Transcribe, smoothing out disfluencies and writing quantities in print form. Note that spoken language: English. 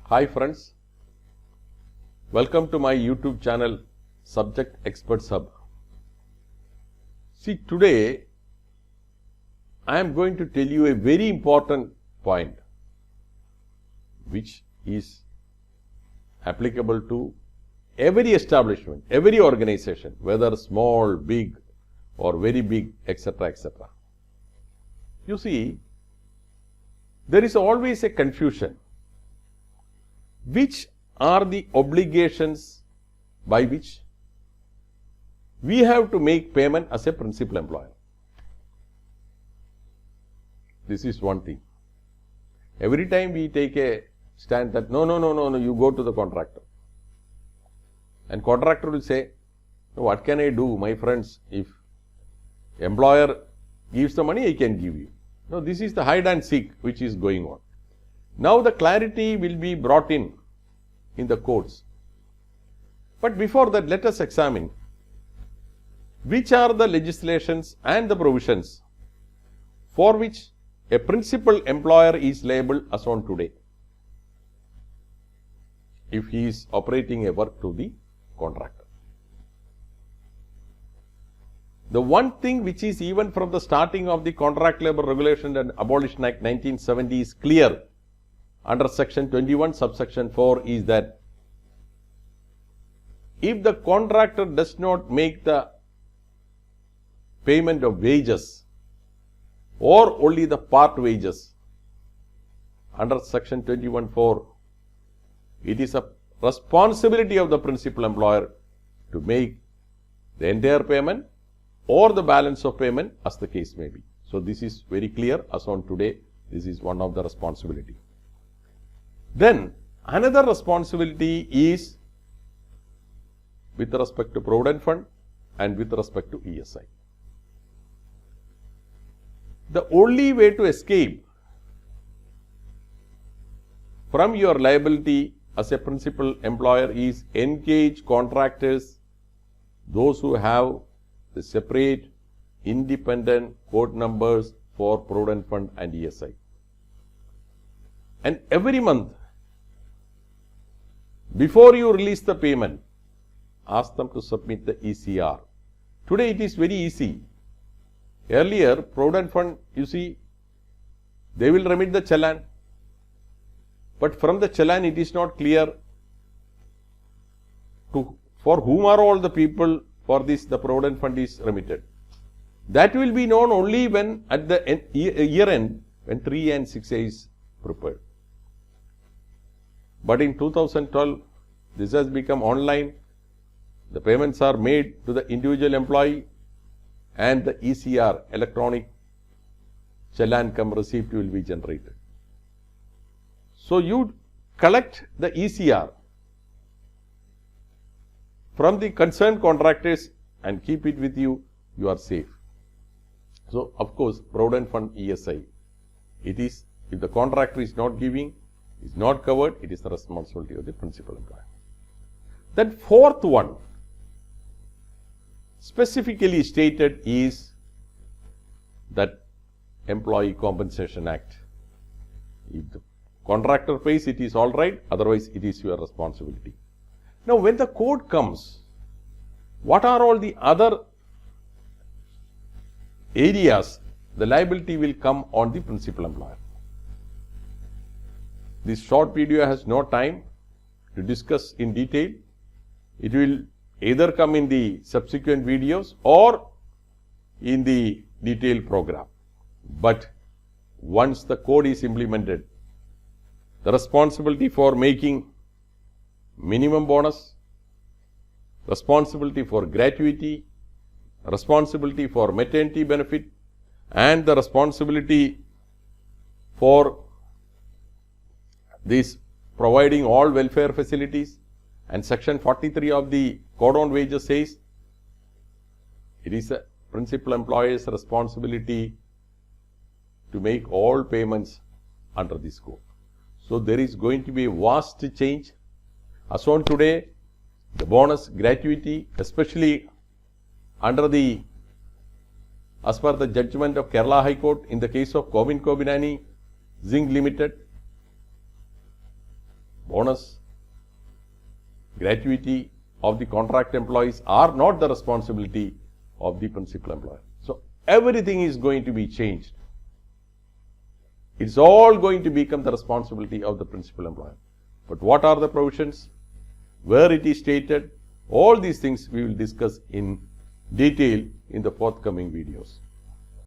Hi friends, welcome to my YouTube channel Subject Experts Hub. See, today I am going to tell you a very important point which is applicable to every establishment, every organization, whether small, big or very big, etc., etc. You see, there is always a confusion. Which are the obligations by which we have to make payment as a principal employer? This is one thing. Every time we take a stand that no, you go to the contractor. And contractor will say, what can I do, my friends? If employer gives the money, I can give you. No, this is the hide and seek which is going on. Now the clarity will be brought in the codes. But before that, let us examine which are the legislations and the provisions for which a principal employer is liable as on today if he is operating a work to the contractor. The one thing which is even from the starting of the Contract Labour Regulation and Abolition Act 1970 is clear under section 21 subsection 4 is that if the contractor does not make the payment of wages or only the part wages under section 21(4), it is a responsibility of the principal employer to make the entire payment or the balance of payment as the case may be. So this is very clear as on today. This is one of the responsibility. Then another responsibility is with respect to Provident Fund and with respect to ESI. The only way to escape from your liability as a principal employer is engage contractors, those who have the separate independent code numbers for Provident Fund and ESI. And every month, before you release the payment, ask them to submit the ECR. Today it is very easy. Earlier, Provident Fund, you see, they will remit the challan, but from the challan it is not clear for whom are all the people for this the Provident Fund is remitted. That will be known only when at the year end, when 3 and 6A is prepared. But in 2012, this has become online. The payments are made to the individual employee and the ECR, electronic challan cum receipt, will be generated. So you collect the ECR from the concerned contractors and keep it with you, you are safe. So of course, Provident Fund ESI, it is, if the contractor is not giving, is not covered, it is the responsibility of the principal employer. Then fourth one, specifically stated, is that Employee Compensation Act. If the contractor pays, it is all right, otherwise it is your responsibility. Now when the code comes, what are all the other areas the liability will come on the principal employer? This short video has no time to discuss in detail. It will either come in the subsequent videos or in the detailed program. But once the code is implemented, the responsibility for making minimum bonus, responsibility for gratuity, responsibility for maternity benefit, and the responsibility for this providing all welfare facilities, and section 43 of the Code on Wages says it is a principal employer's responsibility to make all payments under this code. So there is going to be a vast change. As on today, the bonus, gratuity, especially under the, as per the judgment of Kerala High Court in the case of Kovin Kobinani Zinc Limited, bonus, gratuity of the contract employees are not the responsibility of the principal employer. So, everything is going to be changed. It's all going to become the responsibility of the principal employer. But what are the provisions? Where it is stated? All these things we will discuss in detail in the forthcoming videos.